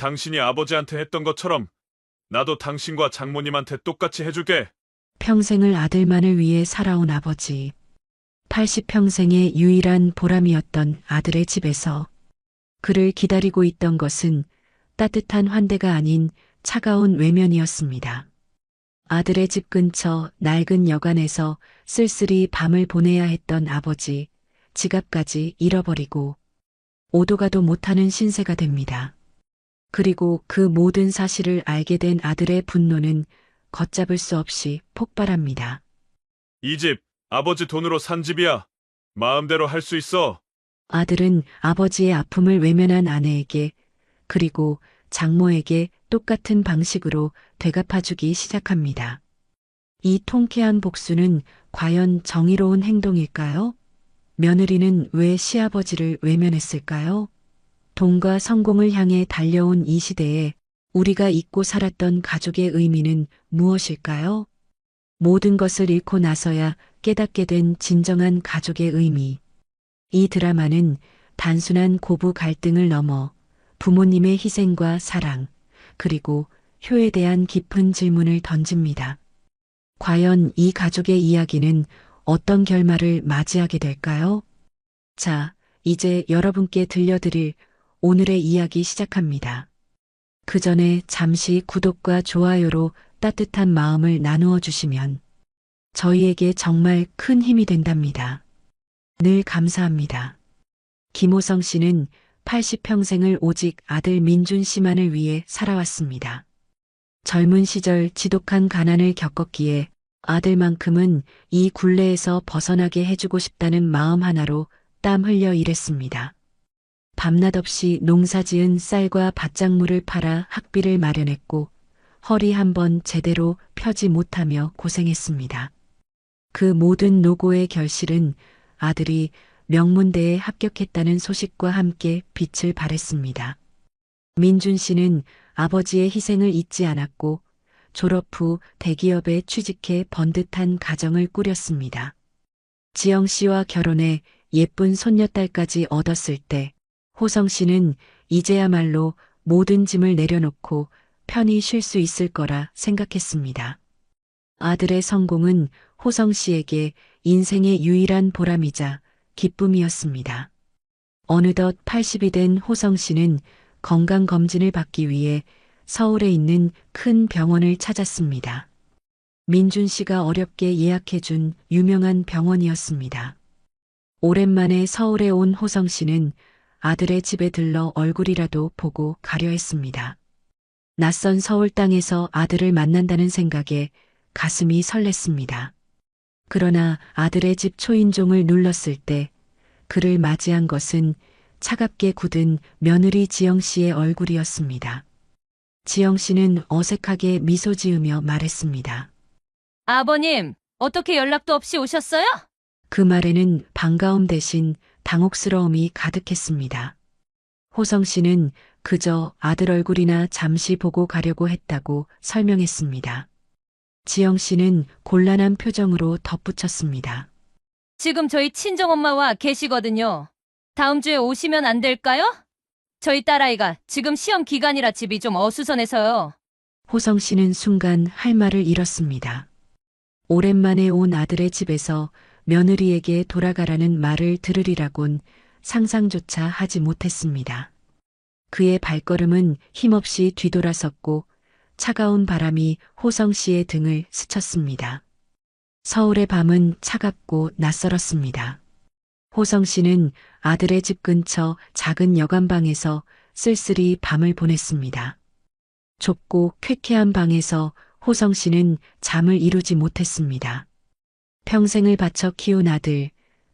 당신이 아버지한테 했던 것처럼 나도 당신과 장모님한테 똑같이 해줄게. 평생을 아들만을 위해 살아온 아버지. 80평생의 유일한 보람이었던 아들의 집에서 그를 기다리고 있던 것은 따뜻한 환대가 아닌 차가운 외면이었습니다. 아들의 집 근처 낡은 여관에서 쓸쓸히 밤을 보내야 했던 아버지, 지갑까지 잃어버리고 오도 가도 못하는 신세가 됩니다. 그리고 그 모든 사실을 알게 된 아들의 분노는 걷잡을 수 없이 폭발합니다. 이 집, 아버지 돈으로 산 집이야. 마음대로 할 수 있어. 아들은 아버지의 아픔을 외면한 아내에게 그리고 장모에게 똑같은 방식으로 되갚아주기 시작합니다. 이 통쾌한 복수는 과연 정의로운 행동일까요? 며느리는 왜 시아버지를 외면했을까요? 돈과 성공을 향해 달려온 이 시대에 우리가 잊고 살았던 가족의 의미는 무엇일까요? 모든 것을 잃고 나서야 깨닫게 된 진정한 가족의 의미. 이 드라마는 단순한 고부 갈등을 넘어 부모님의 희생과 사랑, 그리고 효에 대한 깊은 질문을 던집니다. 과연 이 가족의 이야기는 어떤 결말을 맞이하게 될까요? 자, 이제 여러분께 들려드릴 오늘의 이야기 시작합니다. 그 전에 잠시 구독과 좋아요로 따뜻한 마음을 나누어 주시면 저희에게 정말 큰 힘이 된답니다. 늘 감사합니다. 김호성 씨는 80평생을 오직 아들 민준 씨만을 위해 살아왔습니다. 젊은 시절 지독한 가난을 겪었기에 아들만큼은 이 굴레에서 벗어나게 해주고 싶다는 마음 하나로 땀 흘려 일했습니다. 밤낮 없이 농사지은 쌀과 밭작물을 팔아 학비를 마련했고 허리 한번 제대로 펴지 못하며 고생했습니다. 그 모든 노고의 결실은 아들이 명문대에 합격했다는 소식과 함께 빛을 발했습니다. 민준 씨는 아버지의 희생을 잊지 않았고 졸업 후 대기업에 취직해 번듯한 가정을 꾸렸습니다. 지영 씨와 결혼해 예쁜 손녀딸까지 얻었을 때 호성 씨는 이제야말로 모든 짐을 내려놓고 편히 쉴 수 있을 거라 생각했습니다. 아들의 성공은 호성 씨에게 인생의 유일한 보람이자 기쁨이었습니다. 어느덧 80이 된 호성 씨는 건강검진을 받기 위해 서울에 있는 큰 병원을 찾았습니다. 민준 씨가 어렵게 예약해준 유명한 병원이었습니다. 오랜만에 서울에 온 호성 씨는 아들의 집에 들러 얼굴이라도 보고 가려 했습니다. 낯선 서울 땅에서 아들을 만난다는 생각에 가슴이 설렜습니다. 그러나 아들의 집 초인종을 눌렀을 때 그를 맞이한 것은 차갑게 굳은 며느리 지영 씨의 얼굴이었습니다. 지영 씨는 어색하게 미소 지으며 말했습니다. 아버님, 어떻게 연락도 없이 오셨어요? 그 말에는 반가움 대신 당혹스러움이 가득했습니다. 호성 씨는 그저 아들 얼굴이나 잠시 보고 가려고 했다고 설명했습니다. 지영 씨는 곤란한 표정으로 덧붙였습니다. 지금 저희 친정엄마와 계시거든요. 다음 주에 오시면 안 될까요? 저희 딸아이가 지금 시험 기간이라 집이 좀 어수선해서요. 호성 씨는 순간 할 말을 잃었습니다. 오랜만에 온 아들의 집에서 며느리에게 돌아가라는 말을 들으리라곤 상상조차 하지 못했습니다. 그의 발걸음은 힘없이 뒤돌아섰고 차가운 바람이 호성 씨의 등을 스쳤습니다. 서울의 밤은 차갑고 낯설었습니다. 호성 씨는 아들의 집 근처 작은 여관방에서 쓸쓸히 밤을 보냈습니다. 좁고 쾌쾌한 방에서 호성 씨는 잠을 이루지 못했습니다. 평생을 바쳐 키운 아들,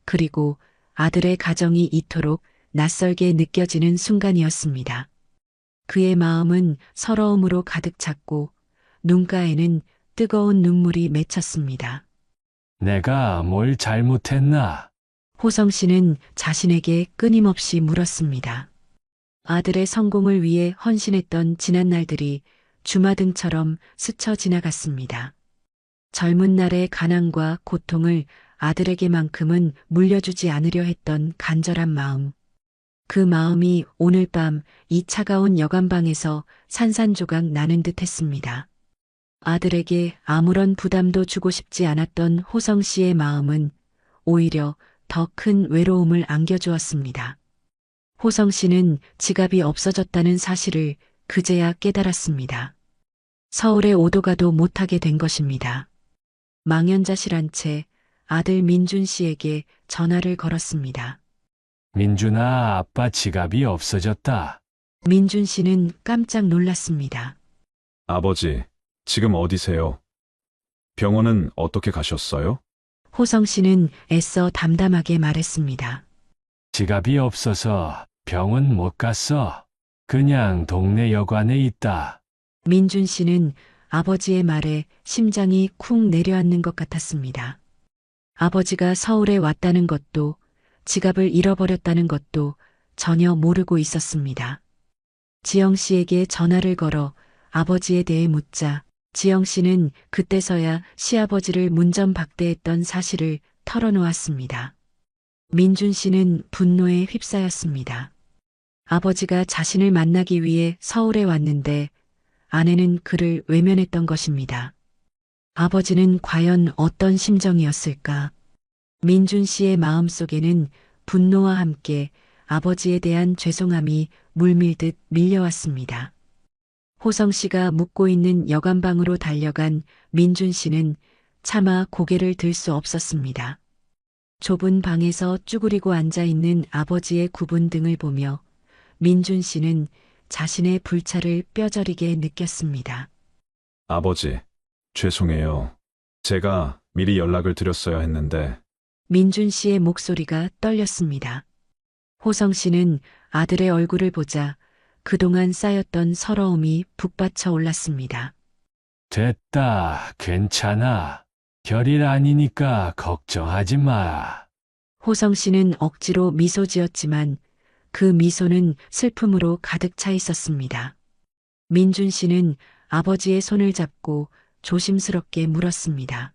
그리고 아들의 가정이 이토록 낯설게 느껴지는 순간이었습니다. 그의 마음은 서러움으로 가득 찼고 눈가에는 뜨거운 눈물이 맺혔습니다. 내가 뭘 잘못했나? 호성 씨는 자신에게 끊임없이 물었습니다. 아들의 성공을 위해 헌신했던 지난 날들이 주마등처럼 스쳐 지나갔습니다. 젊은 날의 가난과 고통을 아들에게만큼은 물려주지 않으려 했던 간절한 마음. 그 마음이 오늘 밤 이 차가운 여관방에서 산산조각 나는 듯 했습니다. 아들에게 아무런 부담도 주고 싶지 않았던 호성 씨의 마음은 오히려 더 큰 외로움을 안겨주었습니다. 호성 씨는 지갑이 없어졌다는 사실을 그제야 깨달았습니다. 서울에 오도 가도 못하게 된 것입니다. 망연자실한 채 아들 민준 씨에게 전화를 걸었습니다. 민준아, 아빠 지갑이 없어졌다. 민준 씨는 깜짝 놀랐습니다. 아버지, 지금 어디세요? 병원은 어떻게 가셨어요? 호성 씨는 애써 담담하게 말했습니다. 지갑이 없어서 병원 못 갔어. 그냥 동네 여관에 있다. 민준 씨는 아버지의 말에 심장이 쿵 내려앉는 것 같았습니다. 아버지가 서울에 왔다는 것도 지갑을 잃어버렸다는 것도 전혀 모르고 있었습니다. 지영 씨에게 전화를 걸어 아버지에 대해 묻자 지영 씨는 그때서야 시아버지를 문전박대했던 사실을 털어놓았습니다. 민준 씨는 분노에 휩싸였습니다. 아버지가 자신을 만나기 위해 서울에 왔는데 아내는 그를 외면했던 것입니다. 아버지는 과연 어떤 심정이었을까? 민준 씨의 마음속에는 분노와 함께 아버지에 대한 죄송함이 물밀듯 밀려왔습니다. 호성 씨가 묵고 있는 여관방으로 달려간 민준 씨는 차마 고개를 들 수 없었습니다. 좁은 방에서 쭈그리고 앉아 있는 아버지의 굽은 등을 보며 민준 씨는 자신의 불찰을 뼈저리게 느꼈습니다. 아버지, 죄송해요. 제가 미리 연락을 드렸어야 했는데, 민준 씨의 목소리가 떨렸습니다. 호성 씨는 아들의 얼굴을 보자 그동안 쌓였던 서러움이 북받쳐 올랐습니다. 됐다. 괜찮아. 별일 아니니까 걱정하지 마. 호성 씨는 억지로 미소 지었지만 그 미소는 슬픔으로 가득 차 있었습니다. 민준 씨는 아버지의 손을 잡고 조심스럽게 물었습니다.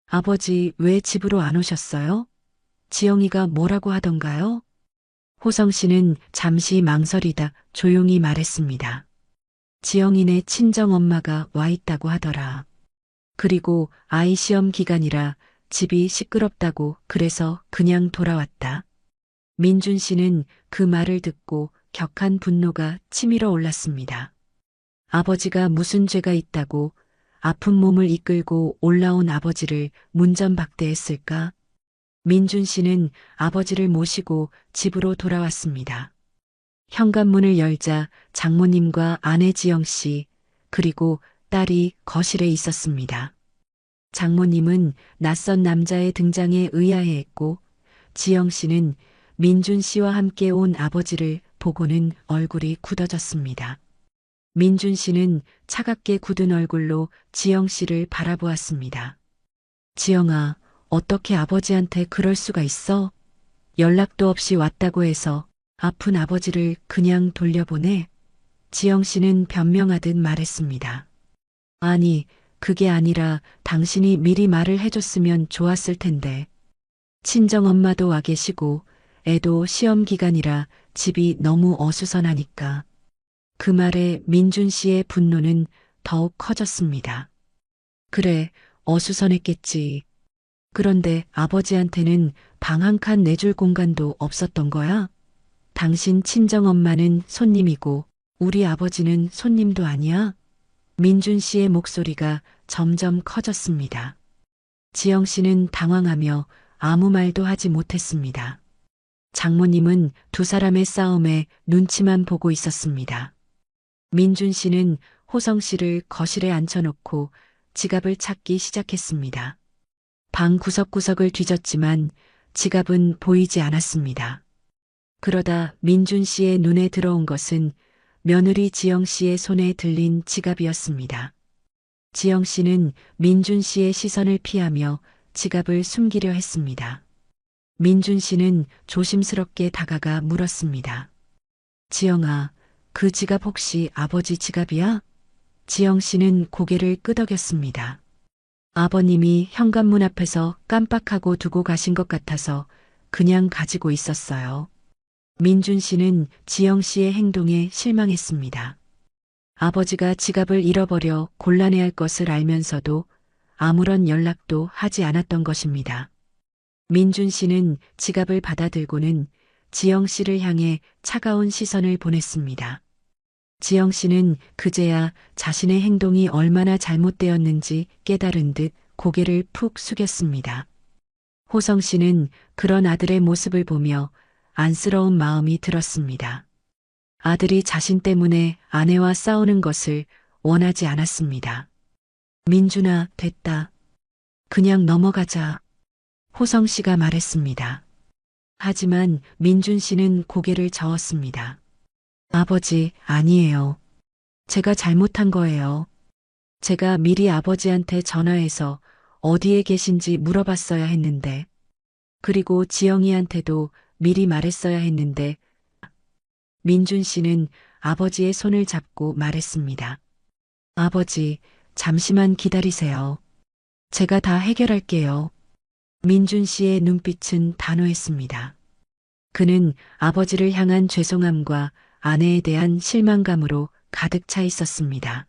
아버지 왜 집으로 안 오셨어요? 지영이가 뭐라고 하던가요? 호성 씨는 잠시 망설이다 조용히 말했습니다. 지영이네 친정엄마가 와 있다고 하더라. 그리고 아이 시험 기간이라 집이 시끄럽다고 그래서 그냥 돌아왔다. 민준 씨는 그 말을 듣고 격한 분노가 치밀어 올랐습니다. 아버지가 무슨 죄가 있다고 아픈 몸을 이끌고 올라온 아버지를 문전박대했을까? 민준 씨는 아버지를 모시고 집으로 돌아왔습니다. 현관문을 열자 장모님과 아내 지영 씨, 그리고 딸이 거실에 있었습니다. 장모님은 낯선 남자의 등장에 의아해했고, 지영 씨는 민준 씨와 함께 온 아버지를 보고는 얼굴이 굳어졌습니다. 민준 씨는 차갑게 굳은 얼굴로 지영 씨를 바라보았습니다. 지영아, 어떻게 아버지한테 그럴 수가 있어? 연락도 없이 왔다고 해서 아픈 아버지를 그냥 돌려보내? 지영 씨는 변명하듯 말했습니다. 아니, 그게 아니라 당신이 미리 말을 해줬으면 좋았을 텐데. 친정엄마도 와 계시고 애도 시험 기간이라 집이 너무 어수선하니까. 그 말에 민준 씨의 분노는 더욱 커졌습니다. 그래, 어수선했겠지. 그런데 아버지한테는 방 한 칸 내줄 공간도 없었던 거야? 당신 친정엄마는 손님이고 우리 아버지는 손님도 아니야? 민준 씨의 목소리가 점점 커졌습니다. 지영 씨는 당황하며 아무 말도 하지 못했습니다. 장모님은 두 사람의 싸움에 눈치만 보고 있었습니다. 민준 씨는 호성 씨를 거실에 앉혀놓고 지갑을 찾기 시작했습니다. 방 구석구석을 뒤졌지만 지갑은 보이지 않았습니다. 그러다 민준 씨의 눈에 들어온 것은 며느리 지영 씨의 손에 들린 지갑이었습니다. 지영 씨는 민준 씨의 시선을 피하며 지갑을 숨기려 했습니다. 민준 씨는 조심스럽게 다가가 물었습니다. 지영아, 그 지갑 혹시 아버지 지갑이야? 지영 씨는 고개를 끄덕였습니다. 아버님이 현관문 앞에서 깜빡하고 두고 가신 것 같아서 그냥 가지고 있었어요. 민준 씨는 지영 씨의 행동에 실망했습니다. 아버지가 지갑을 잃어버려 곤란해할 것을 알면서도 아무런 연락도 하지 않았던 것입니다. 민준 씨는 지갑을 받아들고는 지영 씨를 향해 차가운 시선을 보냈습니다. 지영 씨는 그제야 자신의 행동이 얼마나 잘못되었는지 깨달은 듯 고개를 푹 숙였습니다. 호성 씨는 그런 아들의 모습을 보며 안쓰러운 마음이 들었습니다. 아들이 자신 때문에 아내와 싸우는 것을 원하지 않았습니다. 민준아, 됐다. 그냥 넘어가자. 호성 씨가 말했습니다. 하지만 민준 씨는 고개를 저었습니다. 아버지, 아니에요. 제가 잘못한 거예요. 제가 미리 아버지한테 전화해서 어디에 계신지 물어봤어야 했는데, 그리고 지영이한테도 미리 말했어야 했는데, 민준 씨는 아버지의 손을 잡고 말했습니다. 아버지, 잠시만 기다리세요. 제가 다 해결할게요. 민준 씨의 눈빛은 단호했습니다. 그는 아버지를 향한 죄송함과 아내에 대한 실망감으로 가득 차 있었습니다.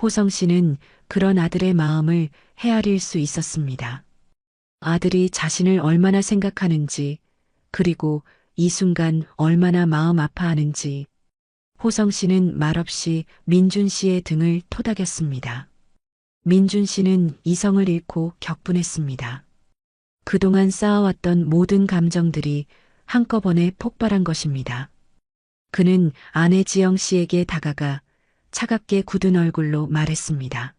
호성 씨는 그런 아들의 마음을 헤아릴 수 있었습니다. 아들이 자신을 얼마나 생각하는지, 그리고 이 순간 얼마나 마음 아파하는지. 호성 씨는 말없이 민준 씨의 등을 토닥였습니다. 민준 씨는 이성을 잃고 격분했습니다. 그동안 쌓아왔던 모든 감정들이 한꺼번에 폭발한 것입니다. 그는 아내 지영 씨에게 다가가 차갑게 굳은 얼굴로 말했습니다.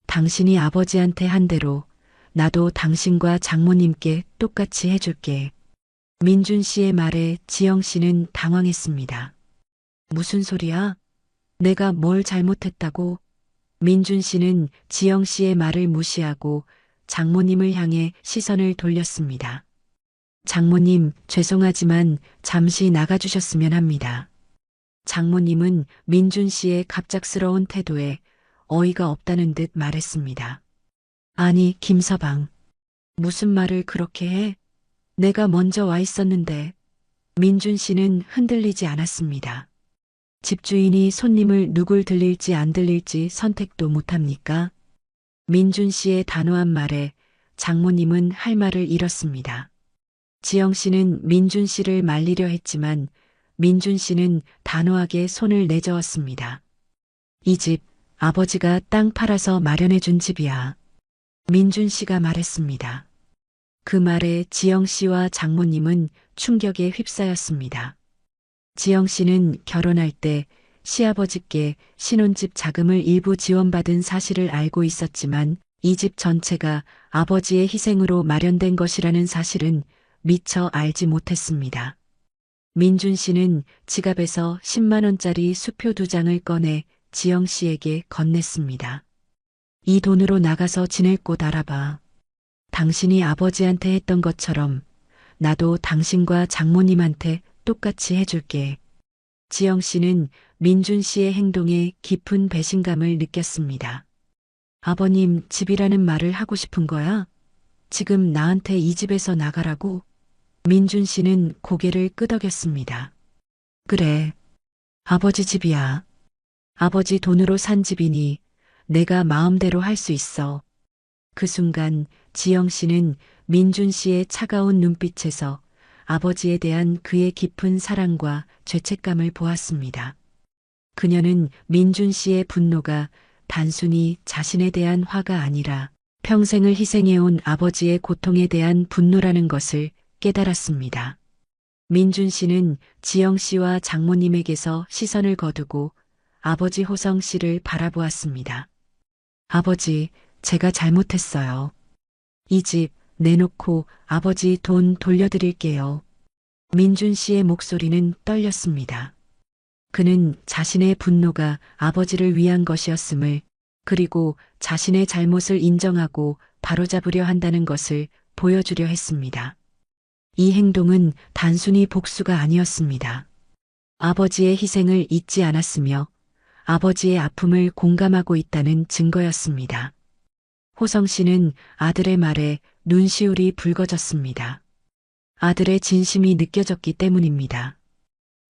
당신이 아버지한테 한 대로 나도 당신과 장모님께 똑같이 해줄게. 민준 씨의 말에 지영 씨는 당황했습니다. 무슨 소리야? 내가 뭘 잘못했다고? 민준 씨는 지영 씨의 말을 무시하고 장모님을 향해 시선을 돌렸습니다. 장모님, 죄송하지만 잠시 나가주셨으면 합니다. 장모님은 민준 씨의 갑작스러운 태도에 어이가 없다는 듯 말했습니다. 아니, 김서방. 무슨 말을 그렇게 해? 내가 먼저 와 있었는데. 민준 씨는 흔들리지 않았습니다. 집주인이 손님을 누굴 들릴지 안 들릴지 선택도 못합니까? 민준 씨의 단호한 말에 장모님은 할 말을 잃었습니다. 지영 씨는 민준 씨를 말리려 했지만 민준 씨는 단호하게 손을 내저었습니다. 이 집, 아버지가 땅 팔아서 마련해 준 집이야. 민준 씨가 말했습니다. 그 말에 지영 씨와 장모님은 충격에 휩싸였습니다. 지영 씨는 결혼할 때 시아버지께 신혼집 자금을 일부 지원받은 사실을 알고 있었지만 이 집 전체가 아버지의 희생으로 마련된 것이라는 사실은 미처 알지 못했습니다. 민준 씨는 지갑에서 10만 원짜리 수표 2장을 꺼내 지영 씨에게 건넸습니다. 이 돈으로 나가서 지낼 곳 알아봐. 당신이 아버지한테 했던 것처럼 나도 당신과 장모님한테 똑같이 해줄게. 지영 씨는 민준 씨의 행동에 깊은 배신감을 느꼈습니다. 아버님, 집이라는 말을 하고 싶은 거야? 지금 나한테 이 집에서 나가라고? 민준 씨는 고개를 끄덕였습니다. 그래. 아버지 집이야. 아버지 돈으로 산 집이니 내가 마음대로 할 수 있어. 그 순간 지영 씨는 민준 씨의 차가운 눈빛에서 아버지에 대한 그의 깊은 사랑과 죄책감을 보았습니다. 그녀는 민준 씨의 분노가 단순히 자신에 대한 화가 아니라 평생을 희생해온 아버지의 고통에 대한 분노라는 것을 깨달았습니다. 민준 씨는 지영 씨와 장모님에게서 시선을 거두고 아버지 호성 씨를 바라보았습니다. 아버지, 제가 잘못했어요. 이 집 내놓고 아버지 돈 돌려드릴게요. 민준 씨의 목소리는 떨렸습니다. 그는 자신의 분노가 아버지를 위한 것이었음을, 그리고 자신의 잘못을 인정하고 바로잡으려 한다는 것을 보여주려 했습니다. 이 행동은 단순히 복수가 아니었습니다. 아버지의 희생을 잊지 않았으며 아버지의 아픔을 공감하고 있다는 증거였습니다. 호성 씨는 아들의 말에 눈시울이 붉어졌습니다. 아들의 진심이 느껴졌기 때문입니다.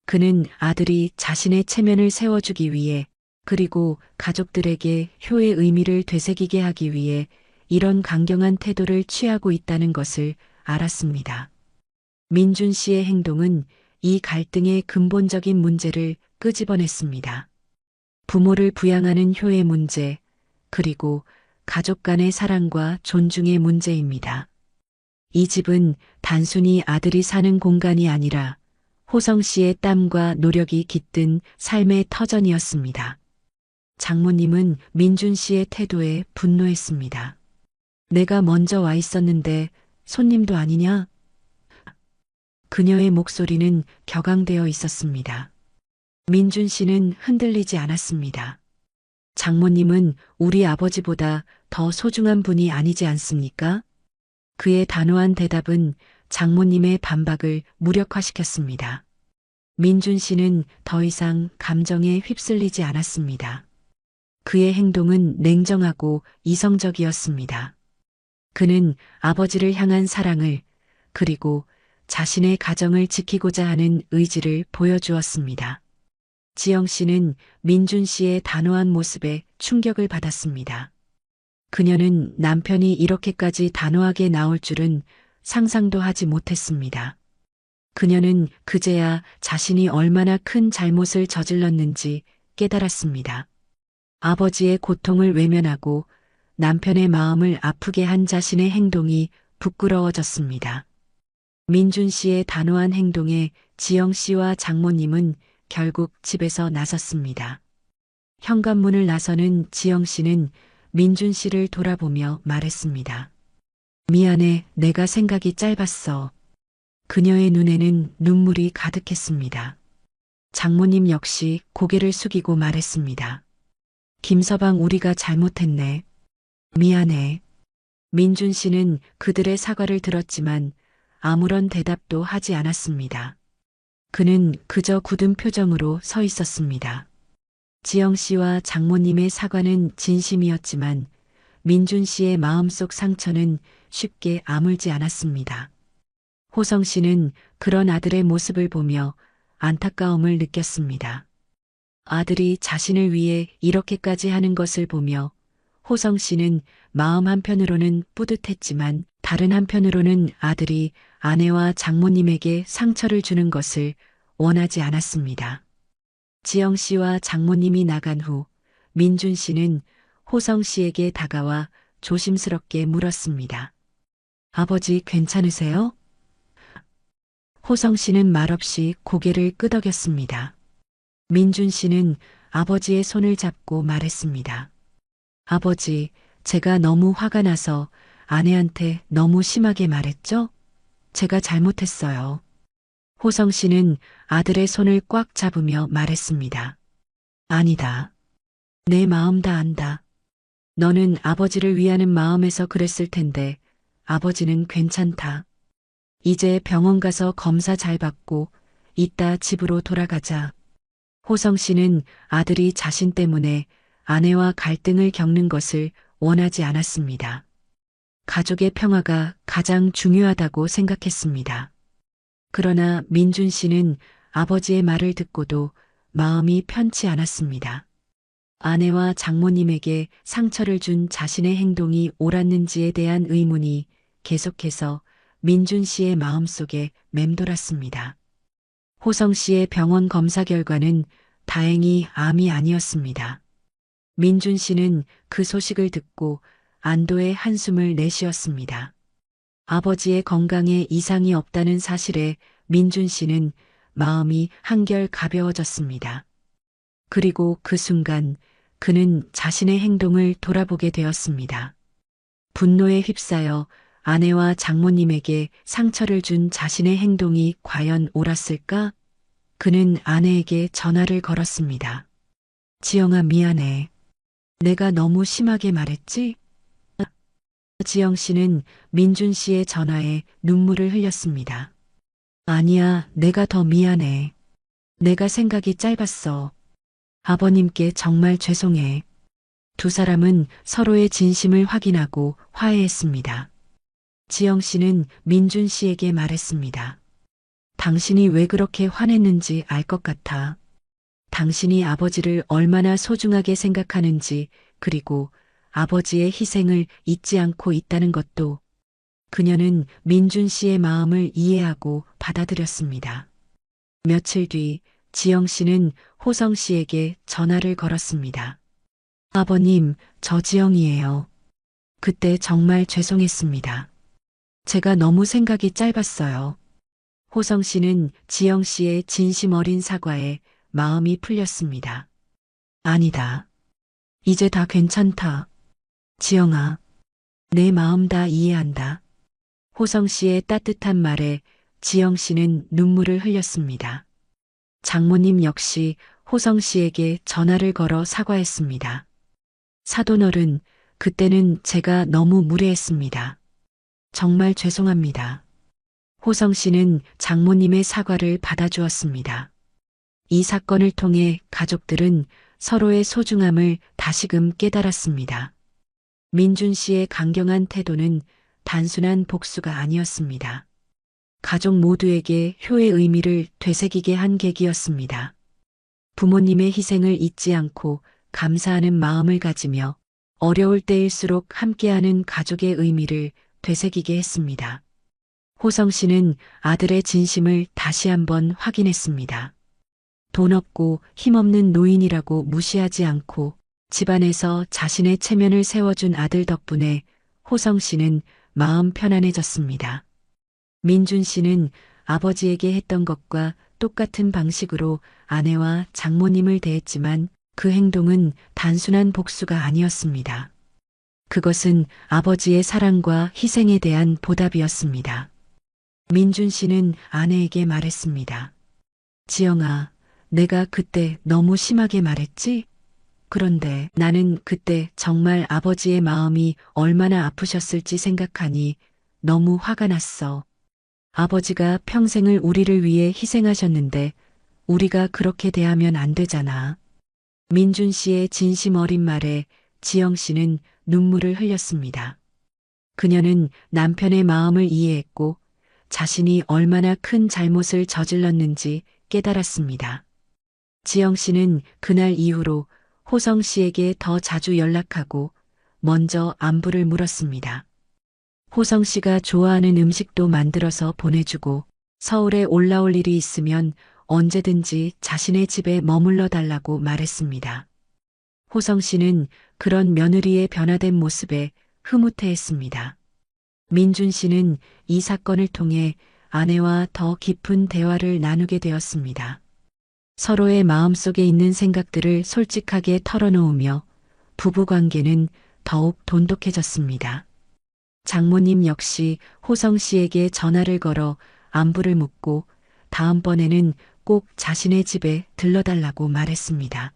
그는 아들이 자신의 체면을 세워주기 위해 그리고 가족들에게 효의 의미를 되새기게 하기 위해 이런 강경한 태도를 취하고 있다는 것을 알았습니다. 민준 씨의 행동은 이 갈등의 근본적인 문제를 끄집어냈습니다. 부모를 부양하는 효의 문제, 그리고 가족 간의 사랑과 존중의 문제입니다. 이 집은 단순히 아들이 사는 공간이 아니라 호성 씨의 땀과 노력이 깃든 삶의 터전이었습니다. 장모님은 민준 씨의 태도에 분노했습니다. 내가 먼저 와 있었는데 손님도 아니냐? 그녀의 목소리는 격앙되어 있었습니다. 민준 씨는 흔들리지 않았습니다. 장모님은 우리 아버지보다 더 소중한 분이 아니지 않습니까? 그의 단호한 대답은 장모님의 반박을 무력화시켰습니다. 민준 씨는 더 이상 감정에 휩쓸리지 않았습니다. 그의 행동은 냉정하고 이성적이었습니다. 그는 아버지를 향한 사랑을 그리고 자신의 가정을 지키고자 하는 의지를 보여주었습니다. 지영 씨는 민준 씨의 단호한 모습에 충격을 받았습니다. 그녀는 남편이 이렇게까지 단호하게 나올 줄은 상상도 하지 못했습니다. 그녀는 그제야 자신이 얼마나 큰 잘못을 저질렀는지 깨달았습니다. 아버지의 고통을 외면하고 남편의 마음을 아프게 한 자신의 행동이 부끄러워졌습니다. 민준 씨의 단호한 행동에 지영 씨와 장모님은 결국 집에서 나섰습니다. 현관문을 나서는 지영 씨는 민준 씨를 돌아보며 말했습니다. 미안해, 내가 생각이 짧았어. 그녀의 눈에는 눈물이 가득했습니다. 장모님 역시 고개를 숙이고 말했습니다. 김서방, 우리가 잘못했네. 미안해. 민준 씨는 그들의 사과를 들었지만 아무런 대답도 하지 않았습니다. 그는 그저 굳은 표정으로 서 있었습니다. 지영 씨와 장모님의 사과는 진심이었지만 민준 씨의 마음속 상처는 쉽게 아물지 않았습니다. 호성 씨는 그런 아들의 모습을 보며 안타까움을 느꼈습니다. 아들이 자신을 위해 이렇게까지 하는 것을 보며 호성 씨는 마음 한편으로는 뿌듯했지만 다른 한편으로는 아들이 아내와 장모님에게 상처를 주는 것을 원하지 않았습니다. 지영 씨와 장모님이 나간 후 민준 씨는 호성 씨에게 다가와 조심스럽게 물었습니다. 아버지, 괜찮으세요? 호성 씨는 말없이 고개를 끄덕였습니다. 민준 씨는 아버지의 손을 잡고 말했습니다. 아버지, 제가 너무 화가 나서 아내한테 너무 심하게 말했죠? 제가 잘못했어요. 호성 씨는 아들의 손을 꽉 잡으며 말했습니다. 아니다. 내 마음 다 안다. 너는 아버지를 위하는 마음에서 그랬을 텐데 아버지는 괜찮다. 이제 병원 가서 검사 잘 받고 이따 집으로 돌아가자. 호성 씨는 아들이 자신 때문에 아내와 갈등을 겪는 것을 원하지 않았습니다. 가족의 평화가 가장 중요하다고 생각했습니다. 그러나 민준 씨는 아버지의 말을 듣고도 마음이 편치 않았습니다. 아내와 장모님에게 상처를 준 자신의 행동이 옳았는지에 대한 의문이 계속해서 민준 씨의 마음속에 맴돌았습니다. 호성 씨의 병원 검사 결과는 다행히 암이 아니었습니다. 민준 씨는 그 소식을 듣고 안도의 한숨을 내쉬었습니다. 아버지의 건강에 이상이 없다는 사실에 민준 씨는 마음이 한결 가벼워졌습니다. 그리고 그 순간 그는 자신의 행동을 돌아보게 되었습니다. 분노에 휩싸여 아내와 장모님에게 상처를 준 자신의 행동이 과연 옳았을까? 그는 아내에게 전화를 걸었습니다. 지영아, 미안해. 내가 너무 심하게 말했지? 지영 씨는 민준 씨의 전화에 눈물을 흘렸습니다. 아니야, 내가 더 미안해. 내가 생각이 짧았어. 아버님께 정말 죄송해. 두 사람은 서로의 진심을 확인하고 화해했습니다. 지영 씨는 민준 씨에게 말했습니다. 당신이 왜 그렇게 화냈는지 알 것 같아. 당신이 아버지를 얼마나 소중하게 생각하는지, 그리고 아버지의 희생을 잊지 않고 있다는 것도. 그녀는 민준 씨의 마음을 이해하고 받아들였습니다. 며칠 뒤 지영 씨는 호성 씨에게 전화를 걸었습니다. 아버님, 저 지영이에요. 그때 정말 죄송했습니다. 제가 너무 생각이 짧았어요. 호성 씨는 지영 씨의 진심 어린 사과에 마음이 풀렸습니다. 아니다. 이제 다 괜찮다. 지영아, 내 마음 다 이해한다. 호성 씨의 따뜻한 말에 지영 씨는 눈물을 흘렸습니다. 장모님 역시 호성 씨에게 전화를 걸어 사과했습니다. 사돈어른, 그때는 제가 너무 무례했습니다. 정말 죄송합니다. 호성 씨는 장모님의 사과를 받아주었습니다. 이 사건을 통해 가족들은 서로의 소중함을 다시금 깨달았습니다. 민준 씨의 강경한 태도는 단순한 복수가 아니었습니다. 가족 모두에게 효의 의미를 되새기게 한 계기였습니다. 부모님의 희생을 잊지 않고 감사하는 마음을 가지며 어려울 때일수록 함께하는 가족의 의미를 되새기게 했습니다. 호성 씨는 아들의 진심을 다시 한번 확인했습니다. 돈 없고 힘없는 노인이라고 무시하지 않고 집안에서 자신의 체면을 세워준 아들 덕분에 호성 씨는 마음 편안해졌습니다. 민준 씨는 아버지에게 했던 것과 똑같은 방식으로 아내와 장모님을 대했지만 그 행동은 단순한 복수가 아니었습니다. 그것은 아버지의 사랑과 희생에 대한 보답이었습니다. 민준 씨는 아내에게 말했습니다. 지영아, 내가 그때 너무 심하게 말했지? 그런데 나는 그때 정말 아버지의 마음이 얼마나 아프셨을지 생각하니 너무 화가 났어. 아버지가 평생을 우리를 위해 희생하셨는데 우리가 그렇게 대하면 안 되잖아. 민준 씨의 진심 어린 말에 지영 씨는 눈물을 흘렸습니다. 그녀는 남편의 마음을 이해했고 자신이 얼마나 큰 잘못을 저질렀는지 깨달았습니다. 지영 씨는 그날 이후로 호성 씨에게 더 자주 연락하고 먼저 안부를 물었습니다. 호성 씨가 좋아하는 음식도 만들어서 보내주고 서울에 올라올 일이 있으면 언제든지 자신의 집에 머물러 달라고 말했습니다. 호성 씨는 그런 며느리의 변화된 모습에 흐뭇해했습니다. 민준 씨는 이 사건을 통해 아내와 더 깊은 대화를 나누게 되었습니다. 서로의 마음속에 있는 생각들을 솔직하게 털어놓으며 부부관계는 더욱 돈독해졌습니다. 장모님 역시 호성 씨에게 전화를 걸어 안부를 묻고 다음번에는 꼭 자신의 집에 들러달라고 말했습니다.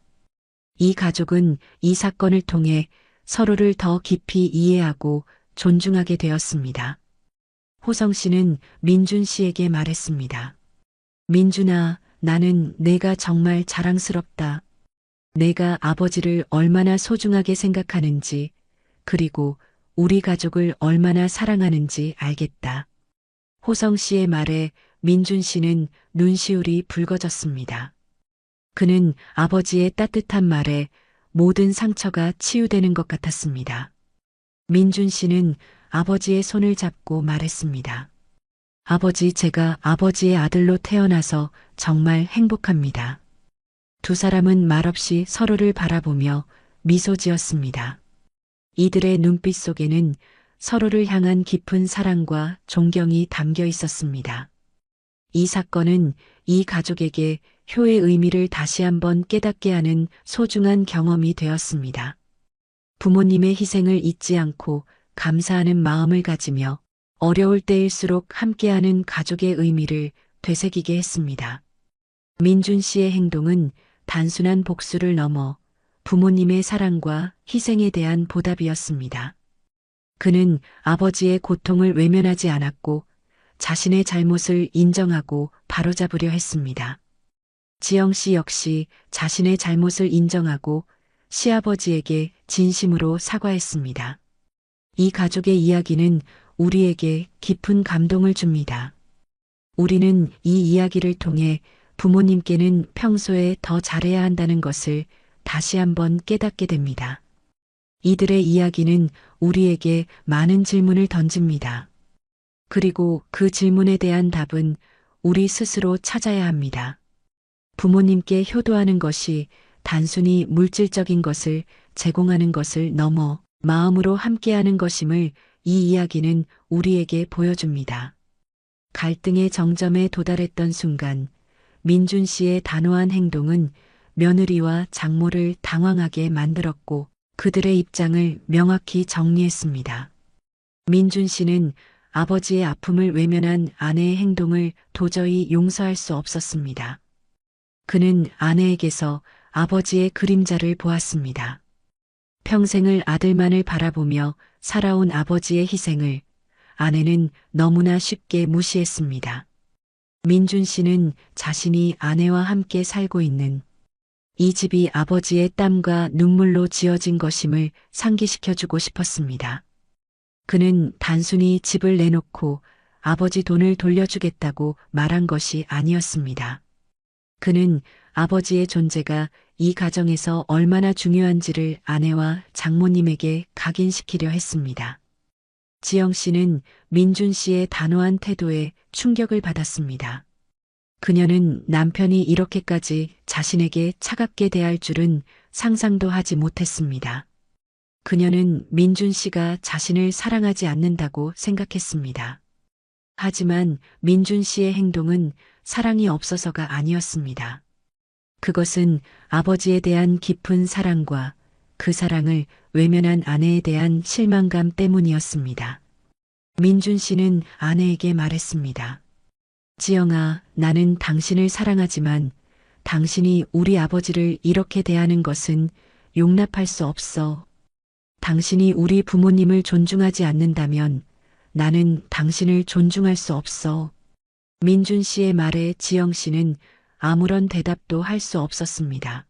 이 가족은 이 사건을 통해 서로를 더 깊이 이해하고 존중하게 되었습니다. 호성 씨는 민준 씨에게 말했습니다. 민준아, 나는 내가 정말 자랑스럽다. 내가 아버지를 얼마나 소중하게 생각하는지, 그리고 우리 가족을 얼마나 사랑하는지 알겠다. 호성 씨의 말에 민준 씨는 눈시울이 붉어졌습니다. 그는 아버지의 따뜻한 말에 모든 상처가 치유되는 것 같았습니다. 민준 씨는 아버지의 손을 잡고 말했습니다. 아버지, 제가 아버지의 아들로 태어나서 정말 행복합니다. 두 사람은 말없이 서로를 바라보며 미소 지었습니다. 이들의 눈빛 속에는 서로를 향한 깊은 사랑과 존경이 담겨 있었습니다. 이 사건은 이 가족에게 효의 의미를 다시 한번 깨닫게 하는 소중한 경험이 되었습니다. 부모님의 희생을 잊지 않고 감사하는 마음을 가지며 어려울 때일수록 함께하는 가족의 의미를 되새기게 했습니다. 민준 씨의 행동은 단순한 복수를 넘어 부모님의 사랑과 희생에 대한 보답이었습니다. 그는 아버지의 고통을 외면하지 않았고 자신의 잘못을 인정하고 바로잡으려 했습니다. 지영 씨 역시 자신의 잘못을 인정하고 시아버지에게 진심으로 사과했습니다. 이 가족의 이야기는 우리에게 깊은 감동을 줍니다. 우리는 이 이야기를 통해 부모님께는 평소에 더 잘해야 한다는 것을 다시 한번 깨닫게 됩니다. 이들의 이야기는 우리에게 많은 질문을 던집니다. 그리고 그 질문에 대한 답은 우리 스스로 찾아야 합니다. 부모님께 효도하는 것이 단순히 물질적인 것을 제공하는 것을 넘어 마음으로 함께하는 것임을 이 이야기는 우리에게 보여줍니다. 갈등의 정점에 도달했던 순간 민준 씨의 단호한 행동은 며느리와 장모를 당황하게 만들었고 그들의 입장을 명확히 정리했습니다. 민준 씨는 아버지의 아픔을 외면한 아내의 행동을 도저히 용서할 수 없었습니다. 그는 아내에게서 아버지의 그림자를 보았습니다. 평생을 아들만을 바라보며 살아온 아버지의 희생을 아내는 너무나 쉽게 무시했습니다. 민준 씨는 자신이 아내와 함께 살고 있는 이 집이 아버지의 땀과 눈물로 지어진 것임을 상기시켜주고 싶었습니다. 그는 단순히 집을 내놓고 아버지 돈을 돌려주겠다고 말한 것이 아니었습니다. 그는 아버지의 존재가 이 가정에서 얼마나 중요한지를 아내와 장모님에게 각인시키려 했습니다. 지영 씨는 민준 씨의 단호한 태도에 충격을 받았습니다. 그녀는 남편이 이렇게까지 자신에게 차갑게 대할 줄은 상상도 하지 못했습니다. 그녀는 민준 씨가 자신을 사랑하지 않는다고 생각했습니다. 하지만 민준 씨의 행동은 사랑이 없어서가 아니었습니다. 그것은 아버지에 대한 깊은 사랑과 그 사랑을 외면한 아내에 대한 실망감 때문이었습니다. 민준 씨는 아내에게 말했습니다. 지영아, 나는 당신을 사랑하지만 당신이 우리 아버지를 이렇게 대하는 것은 용납할 수 없어. 당신이 우리 부모님을 존중하지 않는다면 나는 당신을 존중할 수 없어. 민준 씨의 말에 지영 씨는 아무런 대답도 할 수 없었습니다.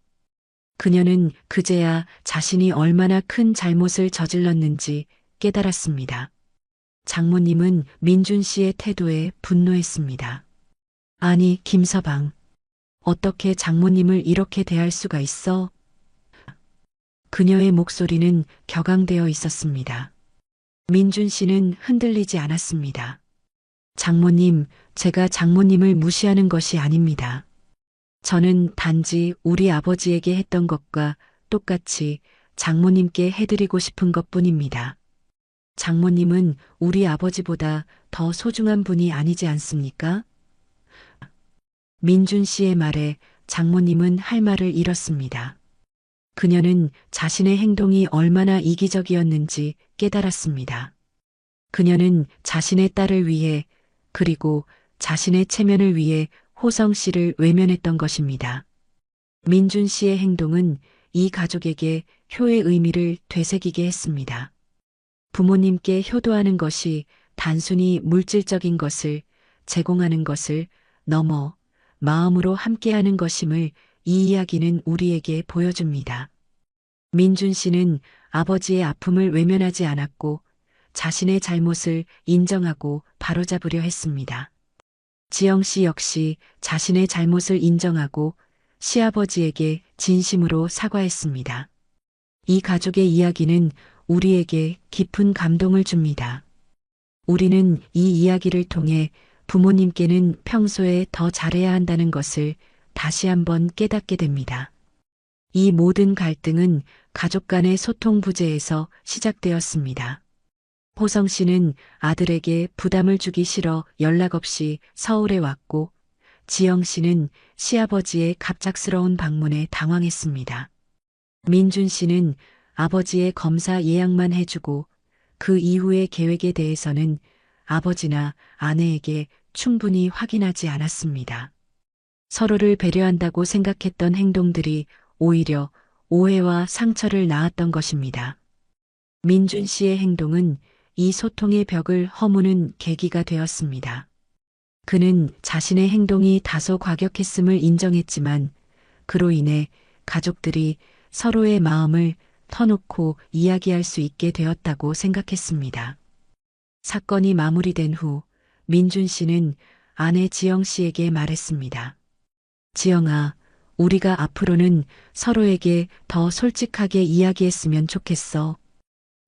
그녀는 그제야 자신이 얼마나 큰 잘못을 저질렀는지 깨달았습니다. 장모님은 민준 씨의 태도에 분노했습니다. 아니, 김서방. 어떻게 장모님을 이렇게 대할 수가 있어? 그녀의 목소리는 격앙되어 있었습니다. 민준 씨는 흔들리지 않았습니다. 장모님, 제가 장모님을 무시하는 것이 아닙니다. 저는 단지 우리 아버지에게 했던 것과 똑같이 장모님께 해드리고 싶은 것뿐입니다. 장모님은 우리 아버지보다 더 소중한 분이 아니지 않습니까? 민준 씨의 말에 장모님은 할 말을 잃었습니다. 그녀는 자신의 행동이 얼마나 이기적이었는지 깨달았습니다. 그녀는 자신의 딸을 위해 그리고 자신의 체면을 위해 호성 씨를 외면했던 것입니다. 민준 씨의 행동은 이 가족에게 효의 의미를 되새기게 했습니다. 부모님께 효도하는 것이 단순히 물질적인 것을 제공하는 것을 넘어 마음으로 함께하는 것임을 이 이야기는 우리에게 보여줍니다. 민준 씨는 아버지의 아픔을 외면하지 않았고 자신의 잘못을 인정하고 바로잡으려 했습니다. 지영 씨 역시 자신의 잘못을 인정하고 시아버지에게 진심으로 사과했습니다. 이 가족의 이야기는 우리에게 깊은 감동을 줍니다. 우리는 이 이야기를 통해 부모님께는 평소에 더 잘해야 한다는 것을 다시 한번 깨닫게 됩니다. 이 모든 갈등은 가족 간의 소통 부재에서 시작되었습니다. 호성 씨는 아들에게 부담을 주기 싫어 연락 없이 서울에 왔고 지영 씨는 시아버지의 갑작스러운 방문에 당황했습니다. 민준 씨는 아버지의 검사 예약만 해주고 그 이후의 계획에 대해서는 아버지나 아내에게 충분히 확인하지 않았습니다. 서로를 배려한다고 생각했던 행동들이 오히려 오해와 상처를 낳았던 것입니다. 민준 씨의 행동은 이 소통의 벽을 허무는 계기가 되었습니다. 그는 자신의 행동이 다소 과격했음을 인정했지만 그로 인해 가족들이 서로의 마음을 터놓고 이야기할 수 있게 되었다고 생각했습니다. 사건이 마무리된 후 민준 씨는 아내 지영 씨에게 말했습니다. 지영아, 우리가 앞으로는 서로에게 더 솔직하게 이야기했으면 좋겠어.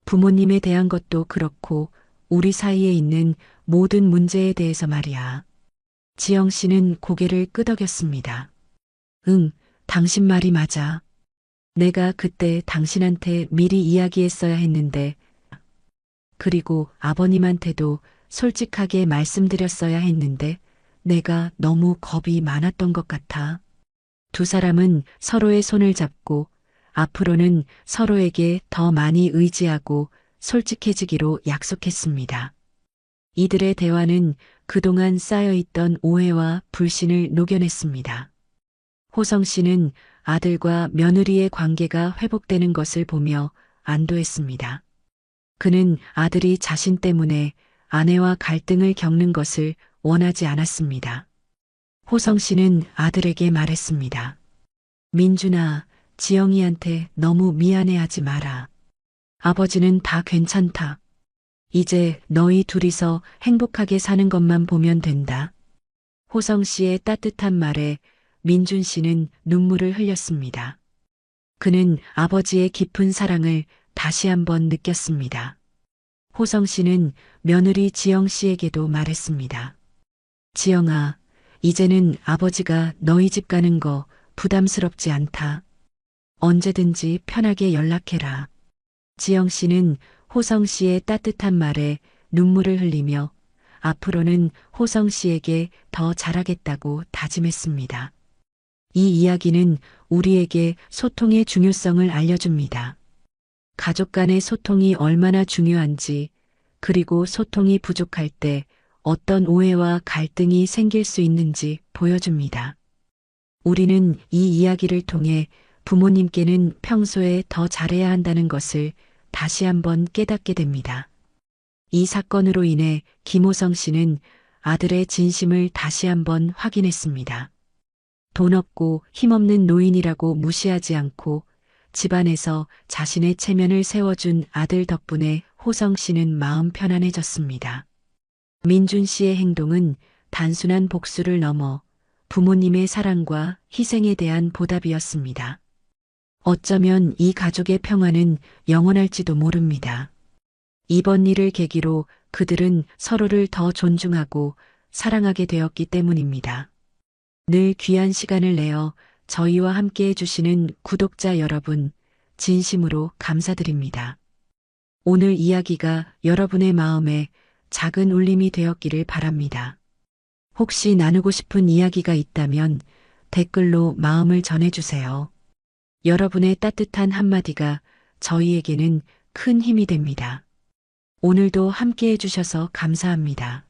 부모님에 대한 것도 그렇고 우리 사이에 있는 모든 문제에 대해서 말이야. 지영 씨는 고개를 끄덕였습니다. 응, 당신 말이 맞아. 내가 그때 당신한테 미리 이야기했어야 했는데, 그리고 아버님한테도 솔직하게 말씀드렸어야 했는데, 내가 너무 겁이 많았던 것 같아. 두 사람은 서로의 손을 잡고 앞으로는 서로에게 더 많이 의지하고 솔직해지기로 약속했습니다. 이들의 대화는 그동안 쌓여있던 오해와 불신을 녹여냈습니다. 호성 씨는 아들과 며느리의 관계가 회복되는 것을 보며 안도했습니다. 그는 아들이 자신 때문에 아내와 갈등을 겪는 것을 원하지 않았습니다. 호성 씨는 아들에게 말했습니다. 민준아, 지영이한테 너무 미안해하지 마라. 아버지는 다 괜찮다. 이제 너희 둘이서 행복하게 사는 것만 보면 된다. 호성 씨의 따뜻한 말에 민준 씨는 눈물을 흘렸습니다. 그는 아버지의 깊은 사랑을 다시 한번 느꼈습니다. 호성 씨는 며느리 지영 씨에게도 말했습니다. 지영아, 이제는 아버지가 너희 집 가는 거 부담스럽지 않다. 언제든지 편하게 연락해라. 지영 씨는 호성 씨의 따뜻한 말에 눈물을 흘리며 앞으로는 호성 씨에게 더 잘하겠다고 다짐했습니다. 이 이야기는 우리에게 소통의 중요성을 알려줍니다. 가족 간의 소통이 얼마나 중요한지, 그리고 소통이 부족할 때 어떤 오해와 갈등이 생길 수 있는지 보여줍니다. 우리는 이 이야기를 통해 부모님께는 평소에 더 잘해야 한다는 것을 다시 한번 깨닫게 됩니다. 이 사건으로 인해 김호성 씨는 아들의 진심을 다시 한번 확인했습니다. 돈 없고 힘없는 노인이라고 무시하지 않고 집안에서 자신의 체면을 세워준 아들 덕분에 호성 씨는 마음 편안해졌습니다. 민준 씨의 행동은 단순한 복수를 넘어 부모님의 사랑과 희생에 대한 보답이었습니다. 어쩌면 이 가족의 평화는 영원할지도 모릅니다. 이번 일을 계기로 그들은 서로를 더 존중하고 사랑하게 되었기 때문입니다. 늘 귀한 시간을 내어 저희와 함께 해주시는 구독자 여러분, 진심으로 감사드립니다. 오늘 이야기가 여러분의 마음에 작은 울림이 되었기를 바랍니다. 혹시 나누고 싶은 이야기가 있다면 댓글로 마음을 전해주세요. 여러분의 따뜻한 한마디가 저희에게는 큰 힘이 됩니다. 오늘도 함께 해주셔서 감사합니다.